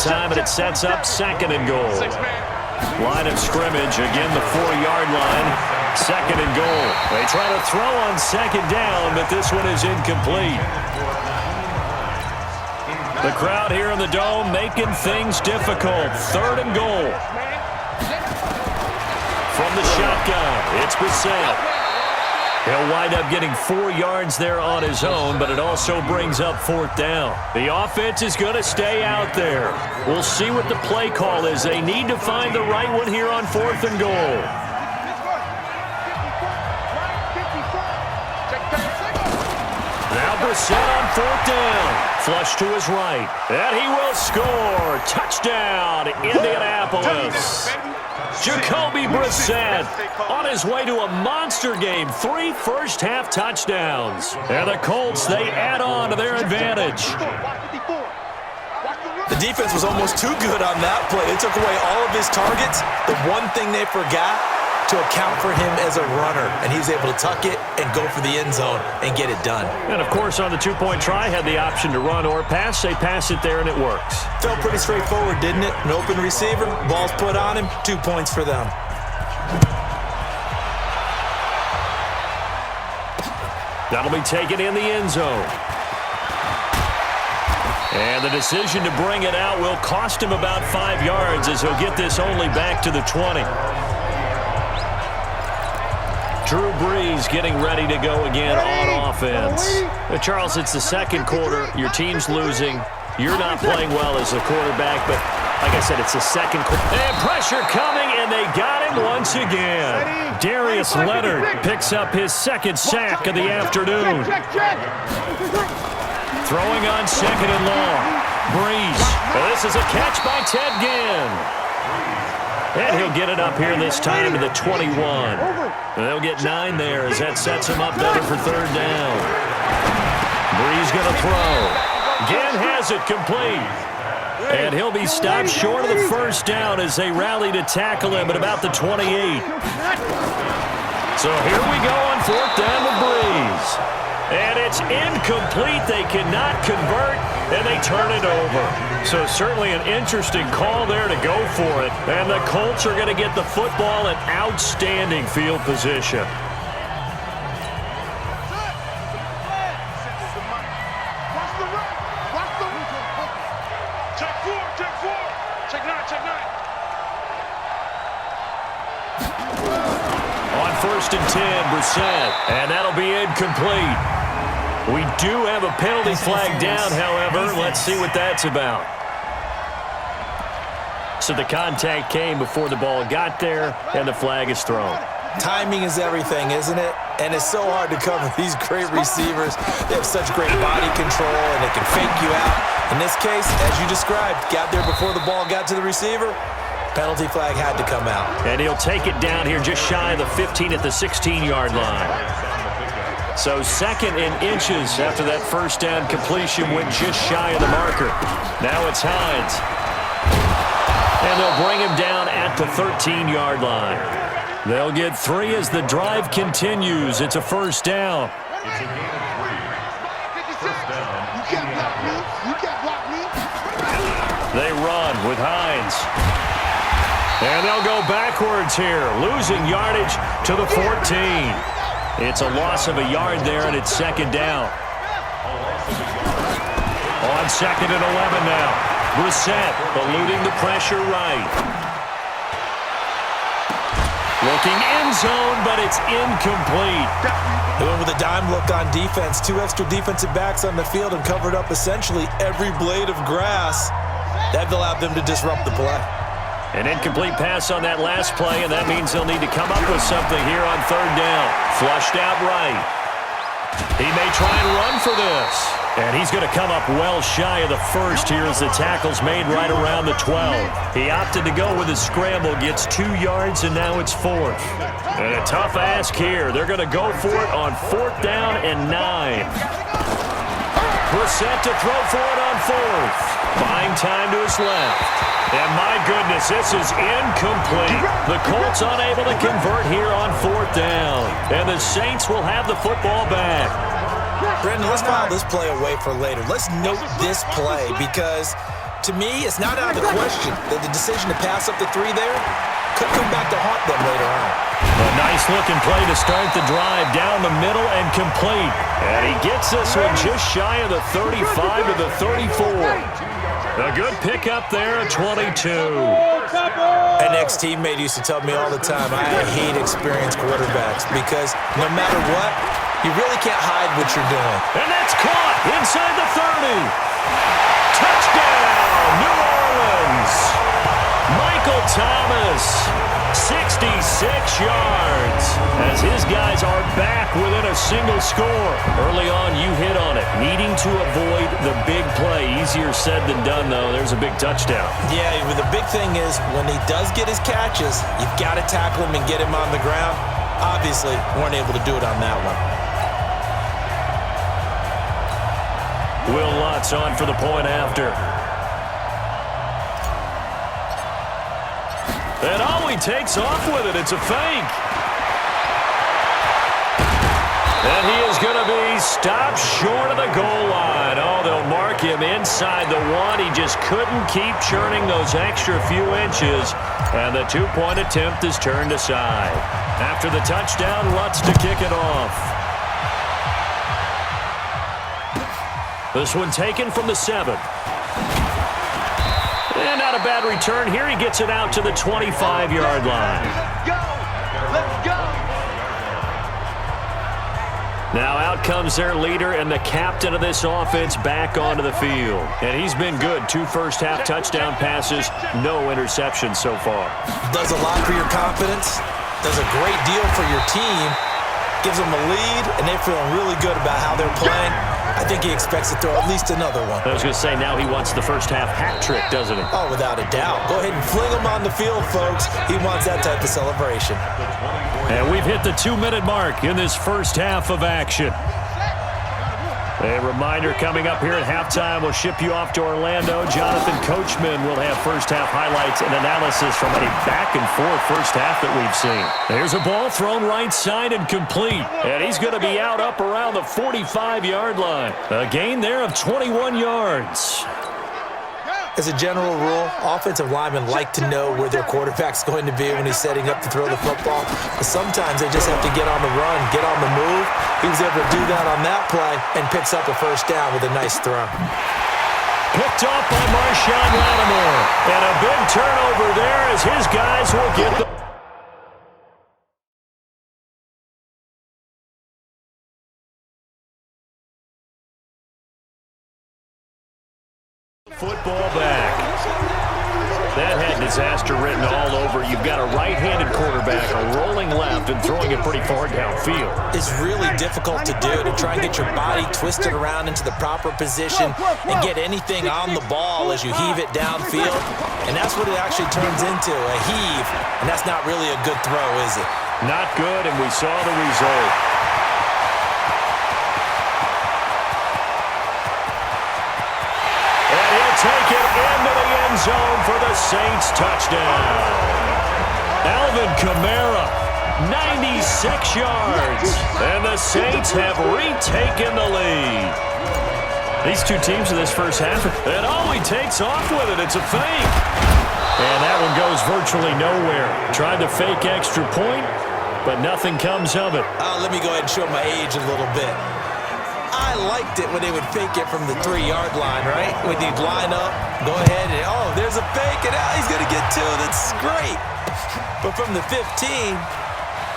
time, and it sets up 2nd and goal. Line of scrimmage, again the 4-yard line. 2nd and goal. They try to throw on 2nd down, but this one is incomplete. The crowd here in the Dome making things difficult. 3rd and goal. From the shotgun, it's Brissett. He'll wind up getting 4 yards there on his own, but it also brings up 4th down. The offense is going to stay out there. We'll see what the play call is. They need to find the right one here on 4th and goal. Now Brissett on 4th down. Flush to his right. And he will score. Touchdown, Indianapolis. Jacoby Brissett on his way to a monster game. 3 first-half touchdowns. And the Colts, they add on to their advantage. The defense was almost too good on that play. They took away all of his targets. The one thing they forgot, to account for him as a runner. And he was able to tuck it and go for the end zone and get it done. And, of course, on the 2-point try, had the option to run or pass. They pass it there, and it works. Felt pretty straightforward, didn't it? An open receiver, ball's put on him, 2 points for them. That'll be taken in the end zone. And the decision to bring it out will cost him about 5 yards as he'll get this only back to the 20. Drew Brees getting ready to go again on offense. Charles, it's the 2nd quarter. Your team's losing. You're not playing well as a quarterback, but like I said, it's the 2nd quarter. And pressure coming, and they got him once again. Darius Leonard picks up his 2nd sack of the afternoon. Throwing on 2nd and long. Brees. This is a catch by Ted Ginn. And he'll get it up here this time to the 21. They'll get 9 there as that sets him up better for 3rd down. Brees going to throw. Ginn has it complete. And he'll be stopped short of the 1st down as they rally to tackle him at about the 28. So here we go on 4th down with Brees. And it's incomplete. They cannot convert, and they turn it over. So certainly an interesting call there to go for it. And the Colts are going to get the football in outstanding field position. On 1st and 10, Brissett, and that'll be incomplete. We do have a penalty flag down, however. Let's see what that's about. So the contact came before the ball got there, and the flag is thrown. Timing is everything, isn't it? And it's so hard to cover these great receivers. They have such great body control, and they can fake you out. In this case, as you described, got there before the ball got to the receiver. Penalty flag had to come out. And he'll take it down here just shy of the 15 at the 16-yard line. So 2nd in inches after that 1st down completion went just shy of the marker. Now it's Hines. And they'll bring him down at the 13-yard line. They'll get 3 as the drive continues. It's a 1st down. They run with Hines. And they'll go backwards here, losing yardage to the 14. It's a loss of a yard there, and it's 2nd down. On 2nd and 11 now. Brissett eluding the pressure right. Looking end zone, but it's incomplete. They went with a dime look on defense. 2 extra defensive backs on the field and covered up essentially every blade of grass. That allowed them to disrupt the play. An incomplete pass on that last play, and that means they'll need to come up with something here on 3rd down. Flushed out right. He may try and run for this. And he's going to come up well shy of the 1st here as the tackle's made right around the 12. He opted to go with his scramble, gets 2 yards, and now it's 4th. And a tough ask here. They're going to go for it on 4th down and 9. Brissett to throw for it on 4th. Buying time to his left. And my goodness, this is incomplete. The Colts unable to convert here on 4th down. And the Saints will have the football back. Brendan, let's file this play away for later. Let's note this play because To me, it's not out of the question that the decision to pass up the 3 there could come back to haunt them later on. A nice-looking play to start the drive down the middle and complete. And he gets this one just shy of the 35 to the 34. A good pickup there at 22. An ex-teammate used to tell me all the time, I hate experienced quarterbacks because no matter what, you really can't hide what you're doing. And that's caught inside the 30. Touchdown, New Orleans. Michael Thomas, 66 yards, as his guys are back within a single score. Early on, you hit on it, needing to avoid the big play. Easier said than done, though. There's a big touchdown. Yeah, but the big thing is when he does get his catches, you've got to tackle him and get him on the ground. Obviously, weren't able to do it on that one. Will Lutz on for the point after. And he takes off with it. It's a fake. And he is going to be stopped short of the goal line. Oh, they'll mark him inside the 1. He just couldn't keep churning those extra few inches. And the 2-point attempt is turned aside. After the touchdown, Lutz to kick it off. This one taken from the 7. And not a bad return here. He gets it out to the 25-yard line. Let's go! Now out comes their leader and the captain of this offense back onto the field. And he's been good. 2 first-half touchdown passes, no interceptions so far. Does a lot for your confidence. Does a great deal for your team. Gives them a lead, and they're feeling really good about how they're playing. I think he expects to throw at least another one. I was going to say, now he wants the first-half hat trick, doesn't he? Oh, without a doubt. Go ahead and fling him on the field, folks. He wants that type of celebration. And we've hit the 2-minute mark in this first half of action. A reminder coming up here at halftime, we'll ship you off to Orlando. Jonathan Coachman will have first-half highlights and analysis from a back-and-forth first half that we've seen. There's a ball thrown right side and complete. And he's going to be out up around the 45-yard line. A gain there of 21 yards. As a general rule, offensive linemen like to know where their quarterback's going to be when he's setting up to throw the football. But sometimes they just have to get on the run, get on the move. He was able to do that on that play and picks up a first down with a nice throw. Picked off by Marshawn Lattimore. And a big turnover there as his guys will get the... Football back. That had disaster written all over. You've got a right-handed quarterback, a rolling left, and throwing it pretty far downfield. It's really difficult to do, to try and get your body twisted around into the proper position and get anything on the ball as you heave it downfield. And that's what it actually turns into, a heave. And that's not really a good throw, is it? Not good, and we saw the result. Take it into the end zone for the Saints touchdown. Alvin Kamara, 96 yards. And the Saints have retaken the lead. These two teams in this first half, and he takes off with it. It's a fake. And that one goes virtually nowhere. Tried to fake extra point, but nothing comes of it. Let me go ahead and show my age a little bit. I liked it when they would fake it from the 3-yard line, right? When they'd line up, go ahead, and there's a fake, and he's going to get 2. That's great. But from the 15,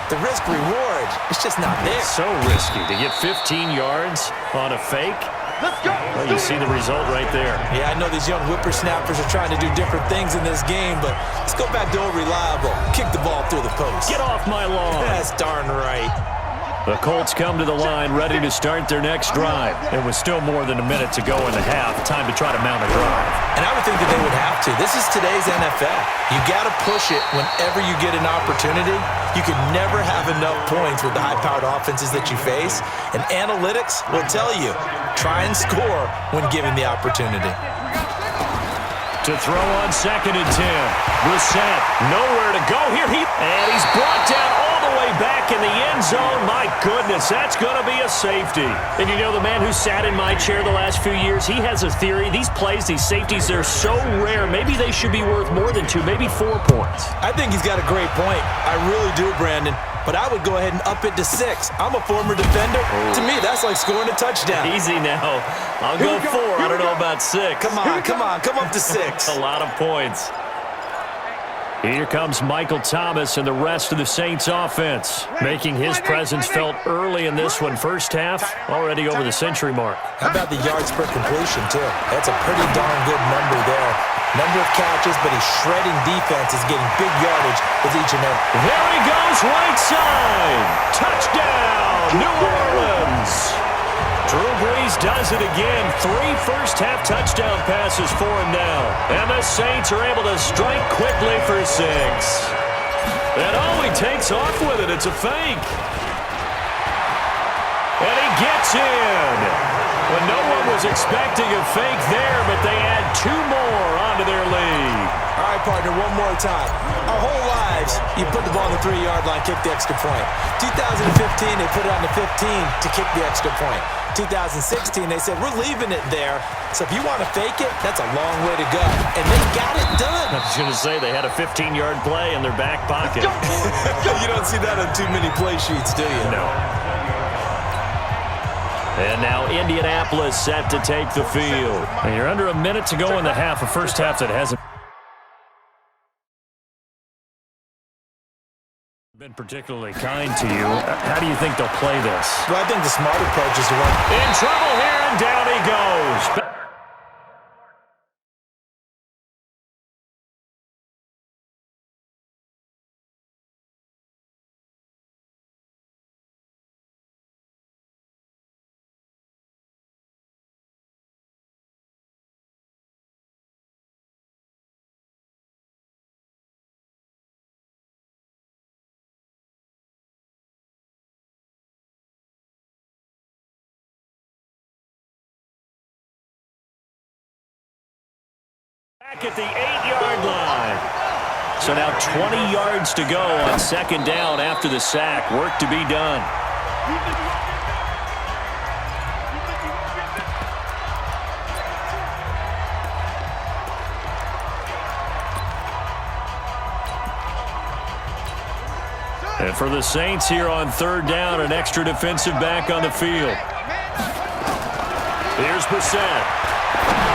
the risk-reward, it's just not there. So risky to get 15 yards on a fake. Let's go. Well, you see the result right there. Yeah, I know these young whippersnappers are trying to do different things in this game, but let's go back to old reliable. Kick the ball through the post. Get off my lawn. That's darn right. The Colts come to the line ready to start their next drive. It was still more than a minute to go in the half. Time to try to mount a drive. And I would think that they would have to. This is today's NFL. You got to push it whenever you get an opportunity. You can never have enough points with the high-powered offenses that you face. And analytics will tell you, try and score when given the opportunity. To throw on 2nd and 10. Brissett, nowhere to go here. And he's brought down all the the way back in the end zone. My goodness, that's going to be a safety. And you know, the man who sat in my chair the last few years, he has a theory. These plays, these safeties, they're so rare. Maybe they should be worth more than 2, maybe 4 points. I think he's got a great point. I really do, Brandon. But I would go ahead and up it to 6. I'm a former defender. To me, that's like scoring a touchdown. Easy now. I'll go 4. I don't know about 6. Come on. Come up to 6. A lot of points. Here comes Michael Thomas and the rest of the Saints offense, making his presence felt early in this one. First half, already over the century mark. How about the yards per completion, too? That's a pretty darn good number there. Number of catches, but he's shredding defenses, getting big yardage with each and every. There he goes, right side. Touchdown, New Orleans. Drew Brees does it again. 3 first-half touchdown passes for him now. And the Saints are able to strike quickly for 6. And he takes off with it. It's a fake. And he gets in. Well, no one was expecting a fake there, but they add 2 more onto their lead. All right, partner, one more time. Our whole lives, you put the ball on the 3-yard line, kick the extra point. 2015, they put it on the 15 to kick the extra point. 2016, they said, we're leaving it there. So if you want to fake it, that's a long way to go. And they got it done. I was going to say, they had a 15-yard play in their back pocket. You don't see that on too many play sheets, do you? No. And now Indianapolis set to take the field. And you're under a minute to go in the half, a first half that hasn't been particularly kind to you. How do you think they'll play this? Well, I think the smart approach is to run. In trouble here, and down he goes. Back at the 8-yard line. So now 20 yards to go on second down after the sack. Work to be done. And for the Saints here on third down, an extra defensive back on the field. Here's Brissett.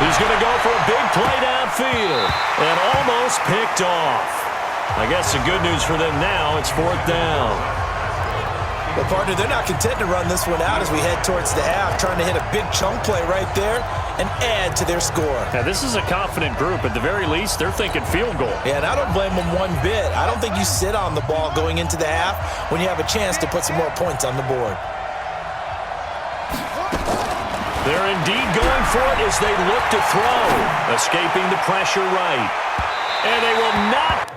He's going to go for a big play downfield and almost picked off. I guess the good news for them now, it's 4th down. Well, partner, they're not content to run this one out as we head towards the half, trying to hit a big chunk play right there and add to their score. Now, this is a confident group. At the very least, they're thinking field goal. Yeah, and I don't blame them one bit. I don't think you sit on the ball going into the half when you have a chance to put some more points on the board. They're indeed going for it as they look to throw. Escaping the pressure right. And they will not.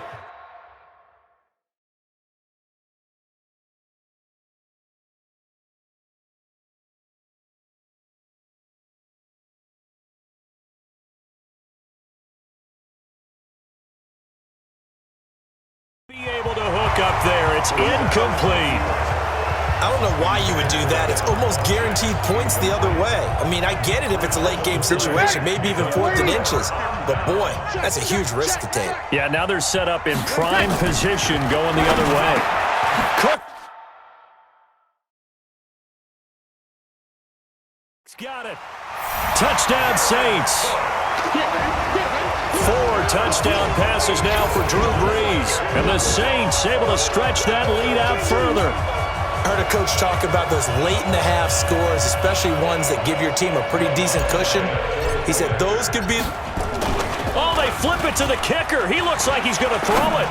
Be able to hook up there. It's incomplete. I don't know why you would do that. It's almost guaranteed points the other way. I mean, I get it if it's a late game situation, maybe even 4th and inches. But, boy, that's a huge risk to take. Yeah, now they're set up in prime position going the other way. Cook. Got it. Touchdown, Saints. 4 touchdown passes now for Drew Brees. And the Saints able to stretch that lead out further. I heard a coach talk about those late-in-the-half scores, especially ones that give your team a pretty decent cushion. He said those could be... Oh, they flip it to the kicker. He looks like he's going to throw it.